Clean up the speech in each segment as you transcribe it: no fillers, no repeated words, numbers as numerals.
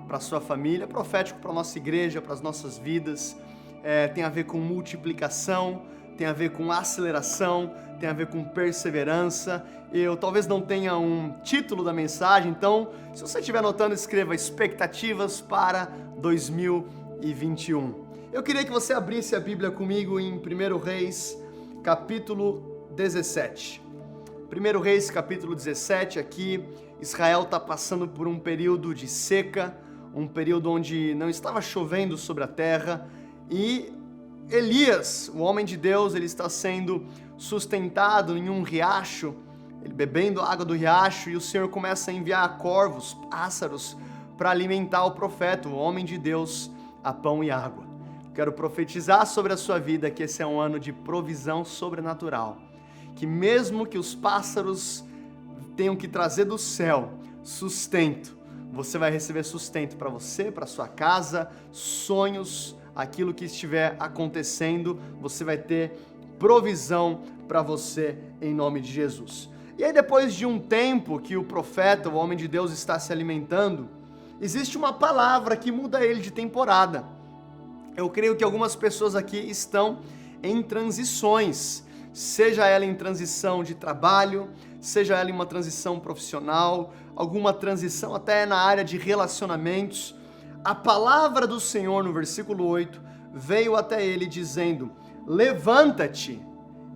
para sua família, profético para a nossa igreja, para as nossas vidas. Tem a ver com multiplicação, tem a ver com aceleração, tem a ver com perseverança. Eu talvez não tenha um título da mensagem, então, se você estiver anotando, escreva expectativas para 2021. Eu queria que você abrisse a Bíblia comigo em 1 Reis, capítulo 17. 1 Reis, capítulo 17, aqui, Israel está passando por um período de seca, um período onde não estava chovendo sobre a terra, e Elias, o homem de Deus, ele está sendo sustentado em um riacho, ele bebendo a água do riacho, e o Senhor começa a enviar corvos, pássaros, para alimentar o profeta, o homem de Deus, a pão e água. Quero profetizar sobre a sua vida que esse é um ano de provisão sobrenatural, que mesmo que os pássaros tenham que trazer do céu sustento, você vai receber sustento para você, para sua casa, sonhos, aquilo que estiver acontecendo, você vai ter provisão para você em nome de Jesus. E aí, depois de um tempo que o profeta, o homem de Deus, está se alimentando, existe uma palavra que muda ele de temporada. Eu creio que algumas pessoas aqui estão em transições, seja ela em transição de trabalho, seja ela em uma transição profissional, alguma transição até na área de relacionamentos. A palavra do Senhor no versículo 8 veio até ele dizendo: levanta-te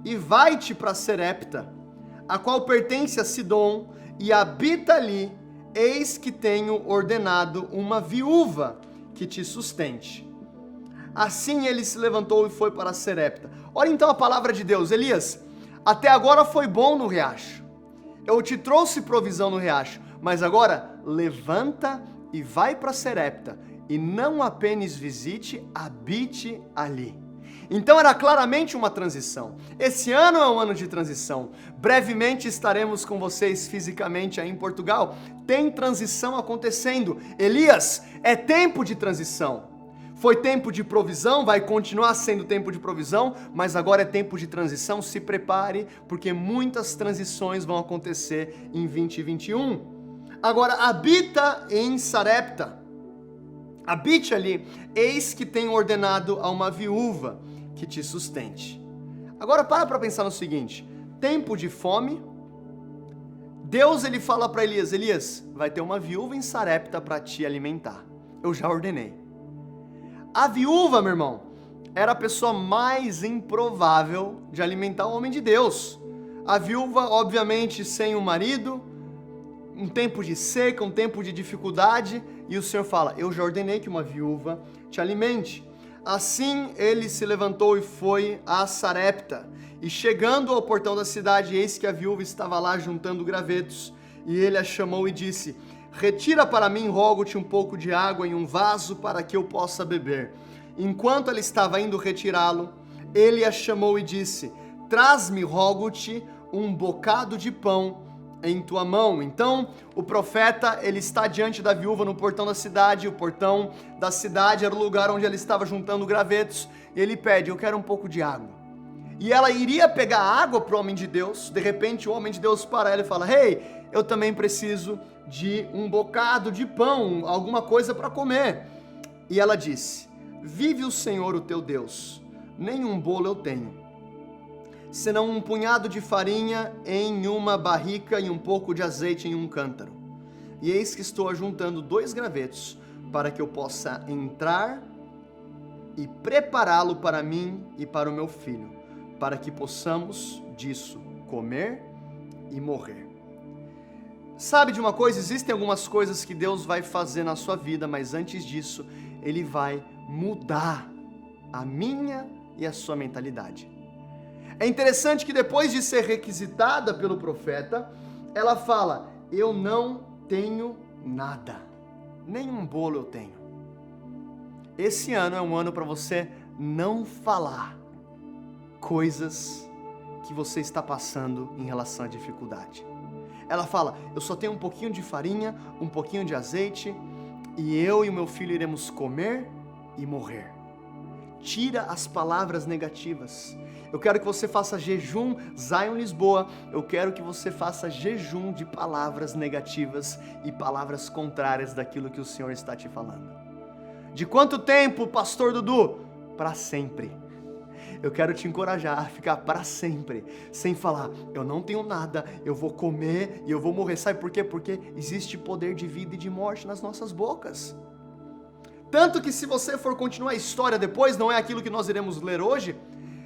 e vai-te para Serepta, a qual pertence a Sidom, e habita ali, eis que tenho ordenado uma viúva que te sustente. Assim ele se levantou e foi para Serepta. Olha então a palavra de Deus: Elias, até agora foi bom no riacho, eu te trouxe provisão no riacho, mas agora levanta e vai para Serepta, e não apenas visite, habite ali. Então era claramente uma transição. Esse ano é um ano de transição. Brevemente estaremos com vocês fisicamente aí em Portugal. Tem transição acontecendo. Elias, é tempo de transição. Foi tempo de provisão, vai continuar sendo tempo de provisão, mas agora é tempo de transição. Se prepare, porque muitas transições vão acontecer em 2021. Agora, habita em Sarepta, habite ali, eis que tenho ordenado a uma viúva que te sustente. Agora para pensar no seguinte: tempo de fome, Deus ele fala para Elias: Elias, vai ter uma viúva em Sarepta para te alimentar, eu já ordenei. A viúva, meu irmão, era a pessoa mais improvável de alimentar o homem de Deus. A viúva, obviamente, sem o marido, um tempo de seca, um tempo de dificuldade, e o Senhor fala: eu já ordenei que uma viúva te alimente. Assim ele se levantou e foi a Sarepta, e chegando ao portão da cidade, eis que a viúva estava lá juntando gravetos, e ele a chamou e disse: retira para mim, rogo-te, um pouco de água em um vaso para que eu possa beber. Enquanto ela estava indo retirá-lo, ele a chamou e disse: traz-me, rogo-te, um bocado de pão em tua mão. Então o profeta, ele está diante da viúva no portão da cidade. O portão da cidade era o lugar onde ela estava juntando gravetos, e ele pede: eu quero um pouco de água. E ela iria pegar água para o homem de Deus. De repente o homem de Deus para ela e fala: hey, eu também preciso de um bocado de pão, alguma coisa para comer. E ela disse: vive o Senhor o teu Deus, nenhum bolo eu tenho, senão um punhado de farinha em uma barrica e um pouco de azeite em um cântaro. E eis que estou ajuntando 2 gravetos, para que eu possa entrar e prepará-lo para mim e para o meu filho, para que possamos disso comer e morrer. Sabe de uma coisa? Existem algumas coisas que Deus vai fazer na sua vida, mas antes disso, Ele vai mudar a minha e a sua mentalidade. É interessante que depois de ser requisitada pelo profeta, ela fala: eu não tenho nada, nenhum bolo eu tenho. Esse ano é um ano para você não falar coisas que você está passando em relação à dificuldade. Ela fala: eu só tenho um pouquinho de farinha, um pouquinho de azeite, e eu e o meu filho iremos comer e morrer. Tira as palavras negativas. Eu quero que você faça jejum, Zion Lisboa. Eu quero que você faça jejum de palavras negativas e palavras contrárias daquilo que o Senhor está te falando. De quanto tempo, pastor Dudu? Para sempre. Eu quero te encorajar a ficar para sempre, sem falar, eu não tenho nada, eu vou comer e eu vou morrer. Sabe por quê? Porque existe poder de vida e de morte nas nossas bocas. Tanto que se você for continuar a história depois, não é aquilo que nós iremos ler hoje,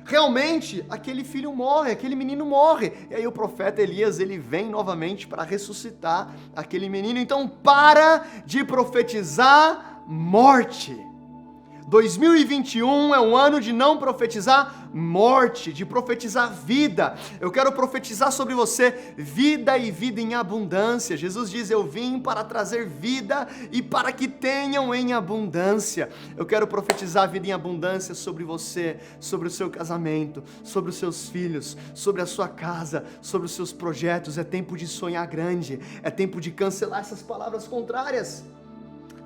realmente aquele filho morre, aquele menino morre. E aí o profeta Elias, ele vem novamente para ressuscitar aquele menino. Então para de profetizar morte. 2021 é um ano de não profetizar morte, de profetizar vida. Eu quero profetizar sobre você vida e vida em abundância. Jesus diz, eu vim para trazer vida e para que tenham em abundância. Eu quero profetizar vida em abundância sobre você, sobre o seu casamento, sobre os seus filhos, sobre a sua casa, sobre os seus projetos. É tempo de sonhar grande, é tempo de cancelar essas palavras contrárias.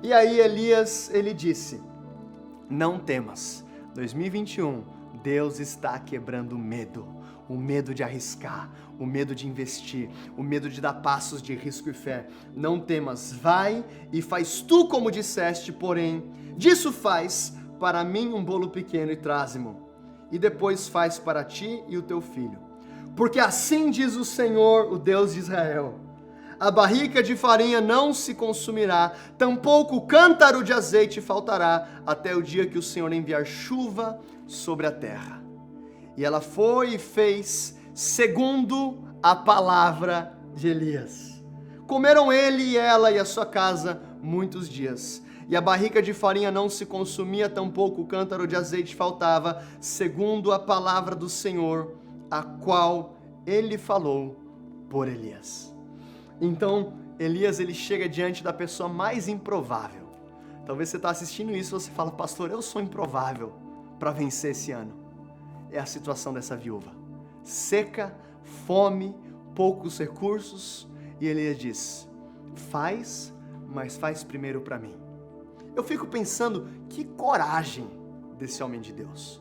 E aí Elias, ele disse, não temas, 2021, Deus está quebrando o medo de arriscar, o medo de investir, o medo de dar passos de risco e fé. Não temas, vai e faz tu como disseste, porém, disso faz para mim um bolo pequeno e traze-mo, e depois faz para ti e o teu filho. Porque assim diz o Senhor, o Deus de Israel, a barrica de farinha não se consumirá, tampouco o cântaro de azeite faltará, até o dia que o Senhor enviar chuva sobre a terra. E ela foi e fez segundo a palavra de Elias. Comeram ele e ela e a sua casa muitos dias. E a barrica de farinha não se consumia, tampouco o cântaro de azeite faltava, segundo a palavra do Senhor, a qual ele falou por Elias. Então, Elias, ele chega diante da pessoa mais improvável. Talvez você está assistindo isso e você fala, pastor, eu sou improvável para vencer esse ano. É a situação dessa viúva. Seca, fome, poucos recursos. E Elias diz, faz, mas faz primeiro para mim. Eu fico pensando, que coragem desse homem de Deus.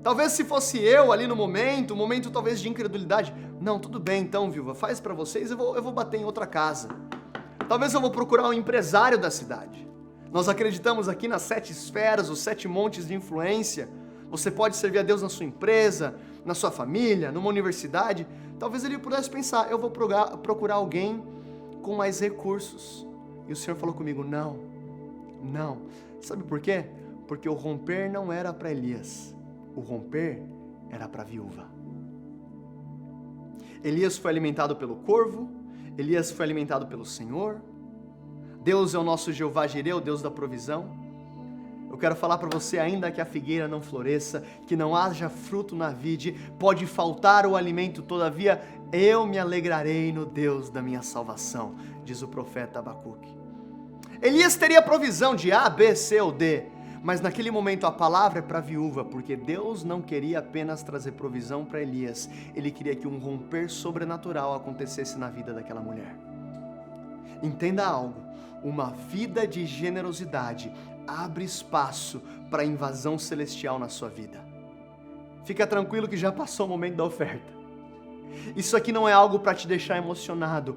Talvez se fosse eu ali no momento, um momento talvez de incredulidade. Não, tudo bem então, viúva, faz para vocês, eu vou bater em outra casa. Talvez eu vou procurar um empresário da cidade. Nós acreditamos aqui nas 7 esferas, os 7 montes de influência. Você pode servir a Deus na sua empresa, na sua família, numa universidade. Talvez ele pudesse pensar, eu vou procurar alguém com mais recursos. E o Senhor falou comigo, não. Sabe por quê? Porque o romper não era para Elias. O romper era para a viúva. Elias foi alimentado pelo corvo, Elias foi alimentado pelo Senhor. Deus é o nosso Jeová Jireh, o Deus da provisão. Eu quero falar para você, ainda que a figueira não floresça, que não haja fruto na vide, pode faltar o alimento, todavia eu me alegrarei no Deus da minha salvação, diz o profeta Abacuque. Elias teria provisão de A, B, C ou D, mas naquele momento a palavra é para a viúva, porque Deus não queria apenas trazer provisão para Elias, Ele queria que um romper sobrenatural acontecesse na vida daquela mulher. Entenda algo, uma vida de generosidade abre espaço para a invasão celestial na sua vida. Fica tranquilo que já passou o momento da oferta. Isso aqui não é algo para te deixar emocionado.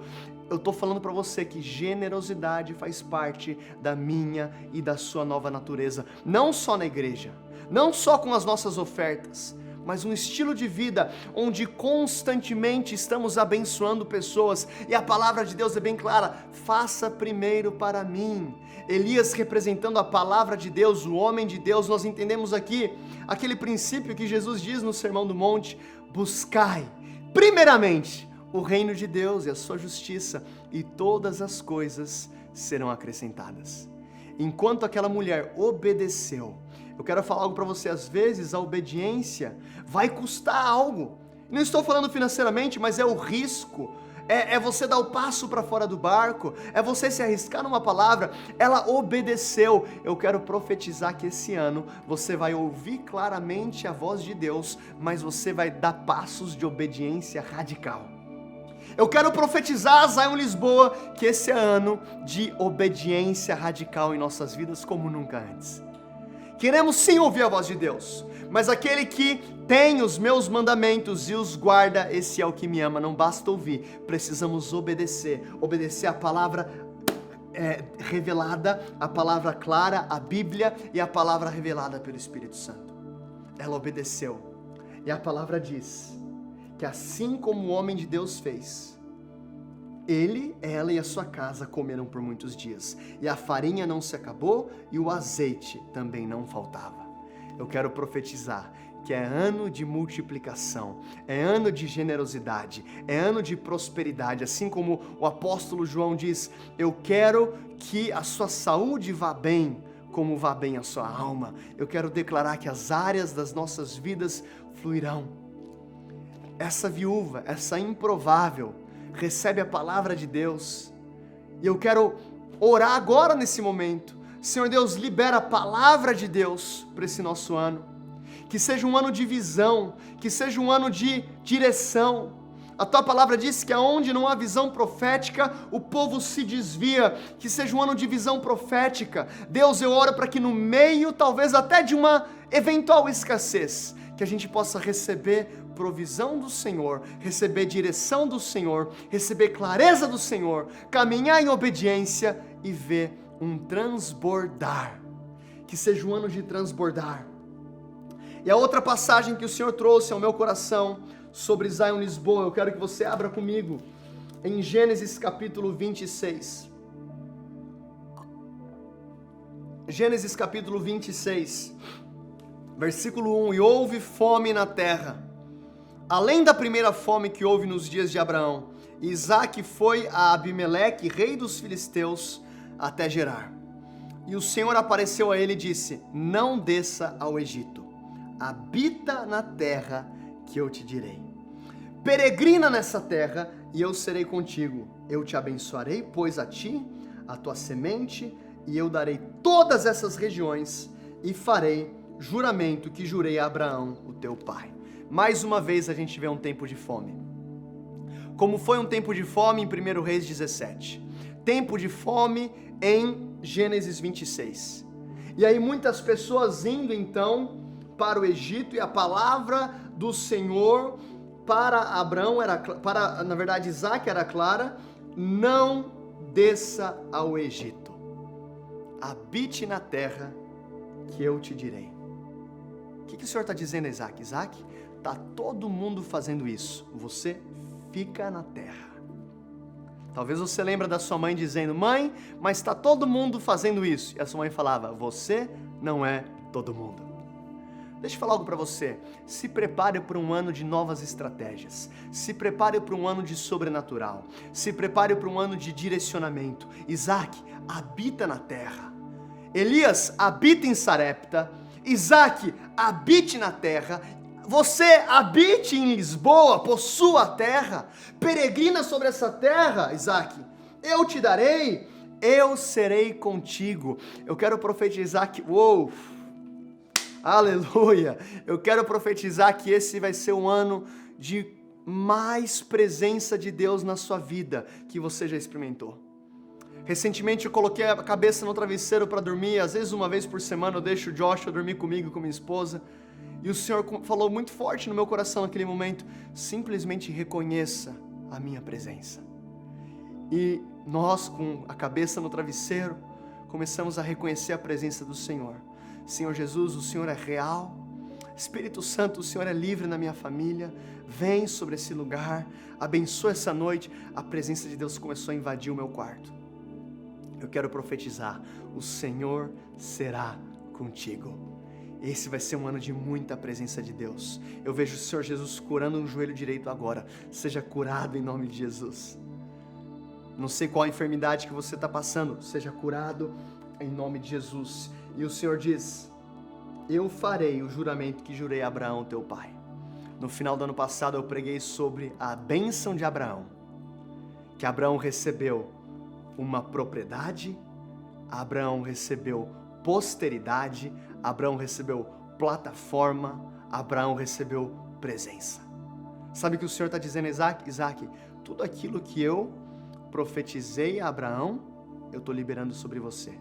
Eu estou falando para você que generosidade faz parte da minha e da sua nova natureza. Não só na igreja, não só com as nossas ofertas, mas um estilo de vida onde constantemente estamos abençoando pessoas. E a palavra de Deus é bem clara, faça primeiro para mim. Elias representando a palavra de Deus, o homem de Deus, nós entendemos aqui aquele princípio que Jesus diz no Sermão do Monte, buscai primeiramente o reino de Deus e a sua justiça, e todas as coisas serão acrescentadas. Enquanto aquela mulher obedeceu, eu quero falar algo para você, às vezes a obediência vai custar algo. Não estou falando financeiramente, mas é o risco, é você dar o passo para fora do barco, é você se arriscar numa palavra. Ela obedeceu. Eu quero profetizar que esse ano você vai ouvir claramente a voz de Deus, mas você vai dar passos de obediência radical. Eu quero profetizar, Zion Lisboa, que esse é ano de obediência radical em nossas vidas como nunca antes. Queremos sim ouvir a voz de Deus, mas aquele que tem os meus mandamentos e os guarda, esse é o que me ama. Não basta ouvir, precisamos obedecer a palavra revelada, a palavra clara, a Bíblia e a palavra revelada pelo Espírito Santo. Ela obedeceu, e a palavra diz que assim como o homem de Deus fez, ele, ela e a sua casa comeram por muitos dias, e a farinha não se acabou e o azeite também não faltava. Eu quero profetizar que é ano de multiplicação, é ano de generosidade, é ano de prosperidade, assim como o apóstolo João diz: eu quero que a sua saúde vá bem, como vá bem a sua alma. Eu quero declarar que as áreas das nossas vidas fluirão. Essa viúva, essa improvável, recebe a palavra de Deus, e eu quero orar agora nesse momento. Senhor Deus, libera a palavra de Deus para esse nosso ano, que seja um ano de visão, que seja um ano de direção. A tua palavra diz que aonde não há visão profética, o povo se desvia. Que seja um ano de visão profética. Deus, eu oro para que no meio, talvez até de uma eventual escassez, que a gente possa receber provisão do Senhor, receber direção do Senhor, receber clareza do Senhor, caminhar em obediência e ver um transbordar. Que seja um ano de transbordar. E a outra passagem que o Senhor trouxe ao meu coração sobre Zion Lisboa, eu quero que você abra comigo em Gênesis capítulo 26. Gênesis capítulo 26, versículo 1: e houve fome na terra, além da primeira fome que houve nos dias de Abraão. E Isaque foi a Abimeleque, rei dos filisteus, até Gerar. E o Senhor apareceu a ele e disse: não desça ao Egito, habita na terra que eu te direi. Peregrina nessa terra e eu serei contigo. Eu te abençoarei, pois a ti, a tua semente, e eu darei todas essas regiões e farei juramento que jurei a Abraão, o teu pai. Mais uma vez a gente vê um tempo de fome. Como foi um tempo de fome em 1 Reis 17. Tempo de fome em Gênesis 26. E aí muitas pessoas indo então para o Egito, e a palavra do Senhor para Abraão na verdade Isaque era clara: não desça ao Egito, habite na terra que eu te direi. O que o Senhor está dizendo a Isaque? Isaque, está todo mundo fazendo isso, você fica na terra. Talvez você lembre da sua mãe dizendo: mãe, mas está todo mundo fazendo isso. E a sua mãe falava: você não é todo mundo. Deixa eu falar algo para você. Se prepare para um ano de novas estratégias. Se prepare para um ano de sobrenatural. Se prepare para um ano de direcionamento. Isaque, habita na terra. Elias, habita em Sarepta. Isaque, habite na terra. Você habite em Lisboa, possua a terra. Peregrina sobre essa terra, Isaque. Eu te darei, eu serei contigo. Eu quero profetizar que... Uou! Aleluia! Eu quero profetizar que esse vai ser um ano de mais presença de Deus na sua vida que você já experimentou. Recentemente eu coloquei a cabeça no travesseiro para dormir. Às vezes uma vez por semana eu deixo o Joshua dormir comigo e com minha esposa. E o Senhor falou muito forte no meu coração naquele momento: simplesmente reconheça a minha presença. E nós, com a cabeça no travesseiro, começamos a reconhecer a presença do Senhor. Senhor Jesus, o Senhor é real. Espírito Santo, o Senhor é livre na minha família. Vem sobre esse lugar, abençoa essa noite. A presença de Deus começou a invadir o meu quarto. Eu quero profetizar: o Senhor será contigo. Esse vai ser um ano de muita presença de Deus. Eu vejo o Senhor Jesus curando um joelho direito agora. Seja curado em nome de Jesus. Não sei qual a enfermidade que você está passando, seja curado em nome de Jesus. E o Senhor diz: eu farei o juramento que jurei a Abraão, teu pai. No final do ano passado eu preguei sobre a bênção de Abraão, que Abraão recebeu uma propriedade, Abraão recebeu posteridade, Abraão recebeu plataforma, Abraão recebeu presença. Sabe o que o Senhor está dizendo, Isaque? Isaque, tudo aquilo que eu profetizei a Abraão, eu estou liberando sobre você.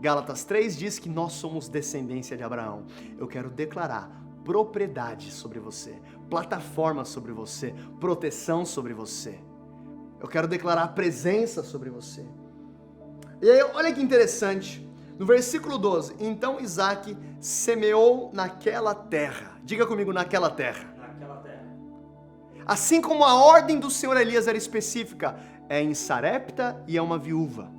Gálatas 3 diz que nós somos descendência de Abraão. Eu quero declarar propriedade sobre você, plataforma sobre você, proteção sobre você. Eu quero declarar presença sobre você. E aí, olha que interessante, no versículo 12, então Isaac semeou naquela terra. Diga comigo, naquela terra. Naquela terra. Assim como a ordem do Senhor Elias era específica, é em Sarepta e é uma viúva.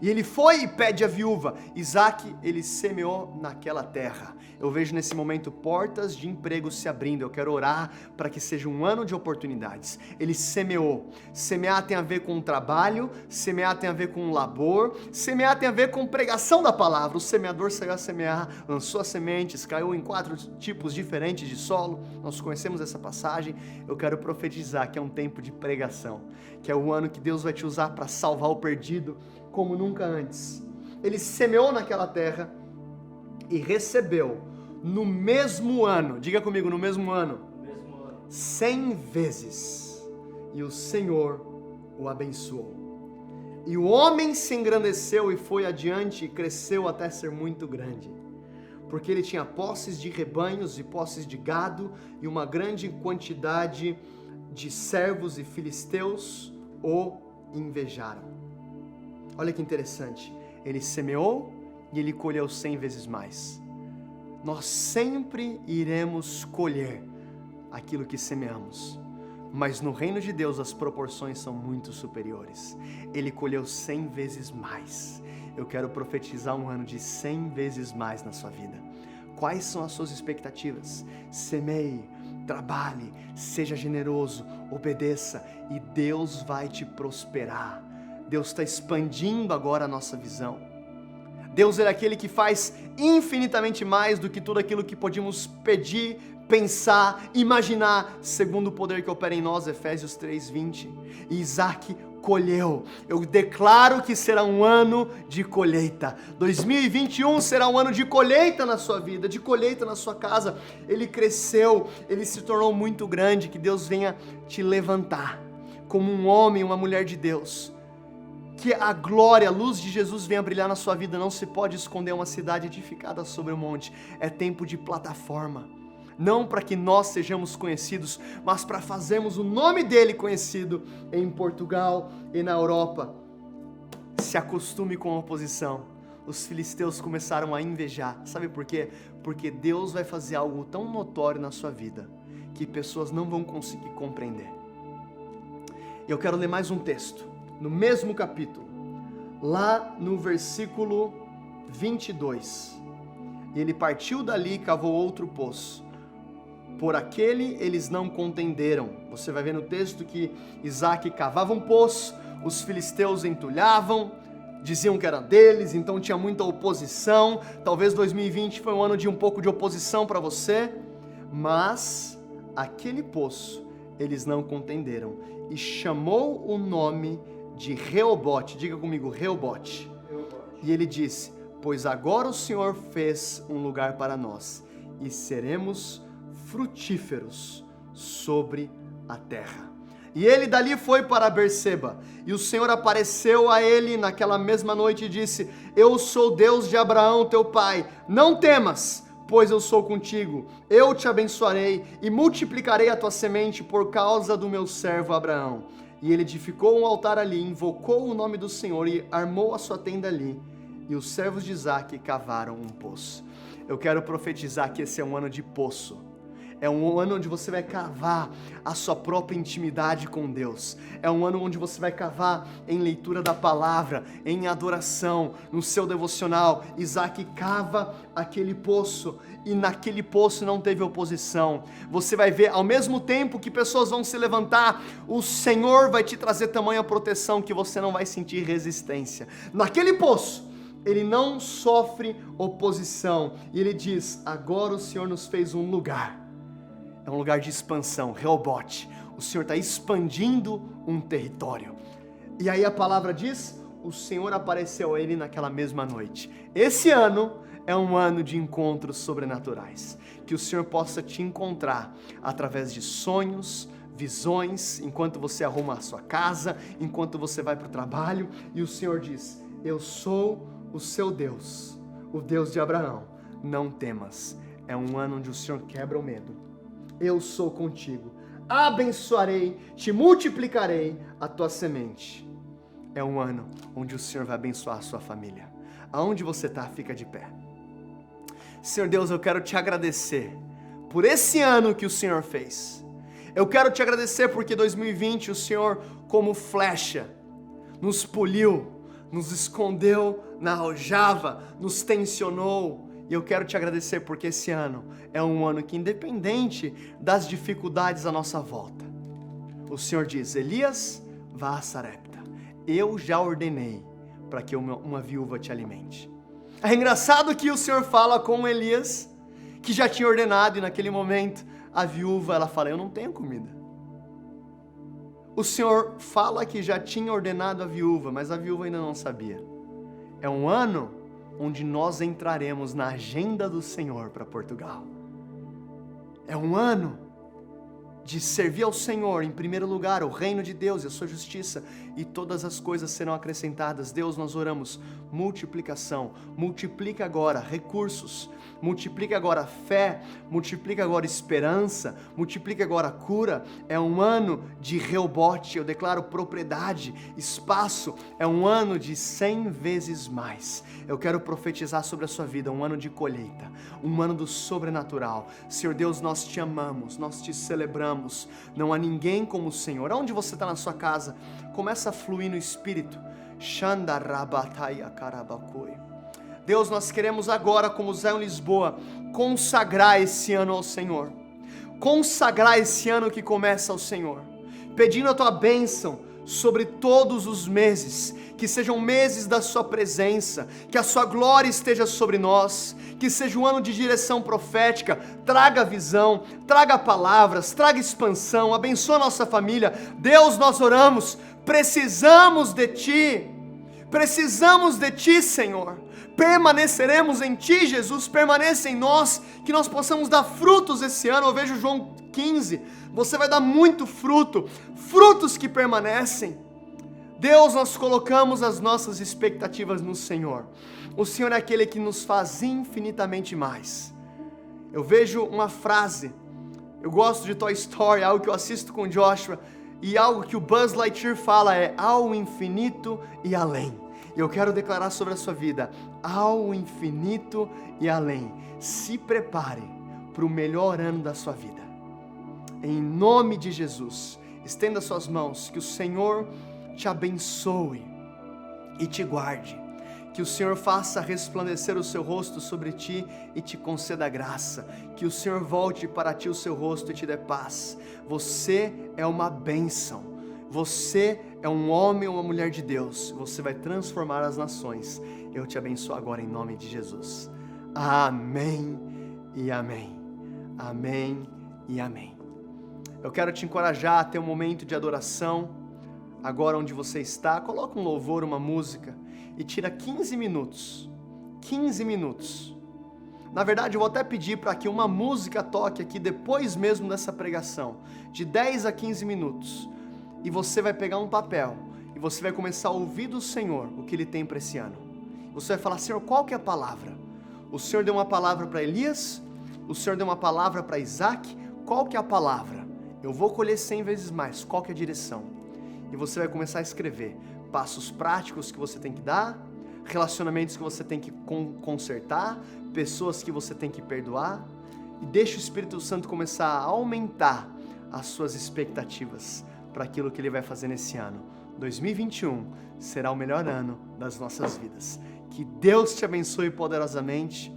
E ele foi e pede a viúva. Isaac, ele semeou naquela terra. Eu vejo nesse momento portas de emprego se abrindo. Eu quero orar para que seja um ano de oportunidades. Ele semeou. Semear tem a ver com trabalho, semear tem a ver com labor, semear tem a ver com pregação da palavra. O semeador saiu a semear, lançou as sementes, caiu em 4 tipos diferentes de solo. Nós conhecemos essa passagem. Eu quero profetizar que é um tempo de pregação, que é o ano que Deus vai te usar para salvar o perdido como nunca antes. Ele semeou naquela terra e recebeu no mesmo ano, diga comigo, no mesmo ano, 100 vezes, e o Senhor o abençoou. E o homem se engrandeceu e foi adiante e cresceu até ser muito grande, porque ele tinha posses de rebanhos e posses de gado e uma grande quantidade de servos, e filisteus o invejaram. Olha que interessante, ele semeou e ele colheu 100 vezes mais. Nós sempre iremos colher aquilo que semeamos, mas no reino de Deus as proporções são muito superiores. Ele colheu 100 vezes mais. Eu quero profetizar um ano de 100 vezes mais na sua vida. Quais são as suas expectativas? Semeie, trabalhe, seja generoso, obedeça e Deus vai te prosperar. Deus está expandindo agora a nossa visão. Deus é aquele que faz infinitamente mais do que tudo aquilo que podíamos pedir, pensar, imaginar, segundo o poder que opera em nós, Efésios 3:20. E Isaac colheu. Eu declaro que será um ano de colheita. 2021 será um ano de colheita na sua vida, de colheita na sua casa. Ele cresceu, ele se tornou muito grande. Que Deus venha te levantar como um homem, uma mulher de Deus. Que a glória, a luz de Jesus venha brilhar na sua vida. Não se pode esconder uma cidade edificada sobre o monte. É tempo de plataforma. Não para que nós sejamos conhecidos, mas para fazermos o nome dele conhecido em Portugal e na Europa. Se acostume com a oposição. Os filisteus começaram a invejar. Sabe por quê? Porque Deus vai fazer algo tão notório na sua vida que pessoas não vão conseguir compreender. Eu quero ler mais um texto. No mesmo capítulo, lá no versículo 22, e ele partiu dali e cavou outro poço. Por aquele eles não contenderam. Você vai ver no texto que Isaac cavava um poço, os filisteus entulhavam, diziam que era deles, então tinha muita oposição. Talvez 2020 foi um ano de um pouco de oposição para você, mas aquele poço eles não contenderam e chamou o nome de Reobote. Diga comigo, Reobote. E ele disse: pois agora o Senhor fez um lugar para nós e seremos frutíferos sobre a terra. E ele dali foi para Berseba, e o Senhor apareceu a ele naquela mesma noite e disse: eu sou Deus de Abraão teu pai, não temas, pois eu sou contigo, eu te abençoarei e multiplicarei a tua semente por causa do meu servo Abraão. E ele edificou um altar ali, invocou o nome do Senhor e armou a sua tenda ali. E os servos de Isaac cavaram um poço. Eu quero profetizar que esse é um ano de poço. É um ano onde você vai cavar a sua própria intimidade com Deus. É um ano onde você vai cavar em leitura da palavra, em adoração, no seu devocional. Isaac cava aquele poço e naquele poço não teve oposição. Você vai ver, ao mesmo tempo que pessoas vão se levantar, o Senhor vai te trazer tamanha proteção que você não vai sentir resistência. Naquele poço, ele não sofre oposição. E ele diz: agora o Senhor nos fez um lugar. É um lugar de expansão, Reobote. O Senhor está expandindo um território. E aí a palavra diz: o Senhor apareceu a ele naquela mesma noite. Esse ano é um ano de encontros sobrenaturais. Que o Senhor possa te encontrar através de sonhos, visões, enquanto você arruma a sua casa, enquanto você vai para o trabalho. E o Senhor diz: eu sou o seu Deus, o Deus de Abraão. Não temas, é um ano onde o Senhor quebra o medo. Eu sou contigo, abençoarei, te multiplicarei a tua semente. É um ano onde o Senhor vai abençoar a sua família. Aonde você está, fica de pé. Senhor Deus, eu quero te agradecer por esse ano que o Senhor fez. Eu quero te agradecer porque 2020 o Senhor, como flecha, nos poliu, nos escondeu na aljava, nos tensionou. E eu quero te agradecer porque esse ano é um ano que, independente das dificuldades à nossa volta, o Senhor diz: Elias, vá a Sarepta. Eu já ordenei para que uma viúva te alimente. É engraçado que o Senhor fala com Elias, que já tinha ordenado, e naquele momento a viúva, ela fala: eu não tenho comida. O Senhor fala que já tinha ordenado a viúva, mas a viúva ainda não sabia. É um ano onde nós entraremos na agenda do Senhor para Portugal. É um ano de servir ao Senhor em primeiro lugar, o reino de Deus e a sua justiça, e todas as coisas serão acrescentadas. Deus, nós oramos multiplicação, multiplica agora recursos, multiplica agora fé, multiplica agora esperança, multiplica agora cura. É um ano de Reobote, eu declaro propriedade, espaço. É um ano de 100 vezes mais. Eu quero profetizar sobre a sua vida um ano de colheita, um ano do sobrenatural. Senhor Deus, nós te amamos, nós te celebramos. Não há ninguém como o Senhor. Onde você está na sua casa, começa a fluir no Espírito. Deus, nós queremos agora, como Zion Lisboa, consagrar esse ano ao Senhor. Consagrar esse ano que começa ao Senhor. Pedindo a tua bênção sobre todos os meses, que sejam meses da sua presença, que a sua glória esteja sobre nós, que seja um ano de direção profética. Traga visão, traga palavras, traga expansão, abençoa a nossa família. Deus, nós oramos, precisamos de Ti, Senhor. Permaneceremos em Ti, Jesus, permaneça em nós, que nós possamos dar frutos esse ano. Eu vejo João 15, você vai dar muito fruto, frutos que permanecem. Deus, nós colocamos as nossas expectativas no Senhor. O Senhor é aquele que nos faz infinitamente mais. Eu vejo uma frase, eu gosto de Toy Story, algo que eu assisto com Joshua, e algo que o Buzz Lightyear fala é: ao infinito e além. E eu quero declarar sobre a sua vida: ao infinito e além. Se prepare para o melhor ano da sua vida. Em nome de Jesus, estenda suas mãos, que o Senhor te abençoe e te guarde. Que o Senhor faça resplandecer o seu rosto sobre ti e te conceda graça. Que o Senhor volte para ti o seu rosto e te dê paz. Você é uma bênção. Você é um homem ou uma mulher de Deus. Você vai transformar as nações. Eu te abençoo agora em nome de Jesus. Amém e amém. Amém e amém. Eu quero te encorajar a ter um momento de adoração. Agora onde você está, coloca um louvor, uma música e tira 15 minutos. 15 minutos. Na verdade, eu vou até pedir para que uma música toque aqui depois mesmo dessa pregação, de 10 a 15 minutos. E você vai pegar um papel e você vai começar a ouvir do Senhor o que Ele tem para esse ano. Você vai falar: Senhor, qual que é a palavra? O Senhor deu uma palavra para Elias, o Senhor deu uma palavra para Isaac. Qual que é a palavra? Eu vou colher 100 vezes mais. Qual que é a direção? E você vai começar a escrever passos práticos que você tem que dar, relacionamentos que você tem que consertar, pessoas que você tem que perdoar, e deixa o Espírito Santo começar a aumentar as suas expectativas para aquilo que Ele vai fazer nesse ano. 2021 será o melhor ano das nossas vidas. Que Deus te abençoe poderosamente.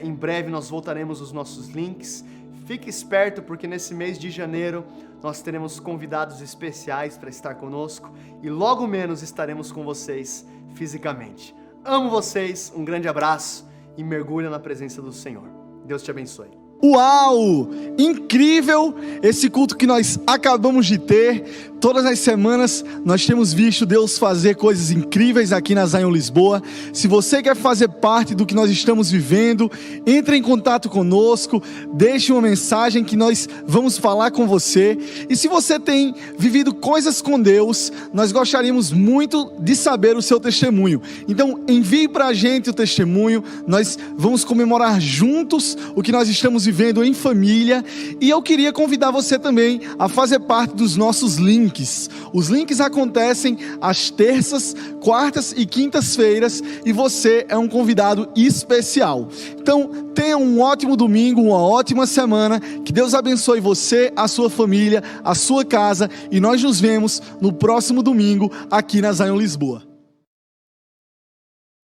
Em breve nós voltaremos os nossos links. Fique esperto, porque nesse mês de janeiro nós teremos convidados especiais para estar conosco e logo menos estaremos com vocês fisicamente. Amo vocês, um grande abraço e mergulha na presença do Senhor. Deus te abençoe. Uau! Incrível esse culto que nós acabamos de ter. Todas as semanas nós temos visto Deus fazer coisas incríveis aqui na Zion Lisboa. Se você quer fazer parte do que nós estamos vivendo, entre em contato conosco, deixe uma mensagem que nós vamos falar com você. E se você tem vivido coisas com Deus, nós gostaríamos muito de saber o seu testemunho. Então envie para a gente o testemunho, nós vamos comemorar juntos o que nós estamos vivendo em família. E eu queria convidar você também a fazer parte dos nossos links. Os links acontecem às terças, quartas e quintas-feiras e você é um convidado especial. Então, tenha um ótimo domingo, uma ótima semana, que Deus abençoe você, a sua família, a sua casa e nós nos vemos no próximo domingo aqui na Zion Lisboa.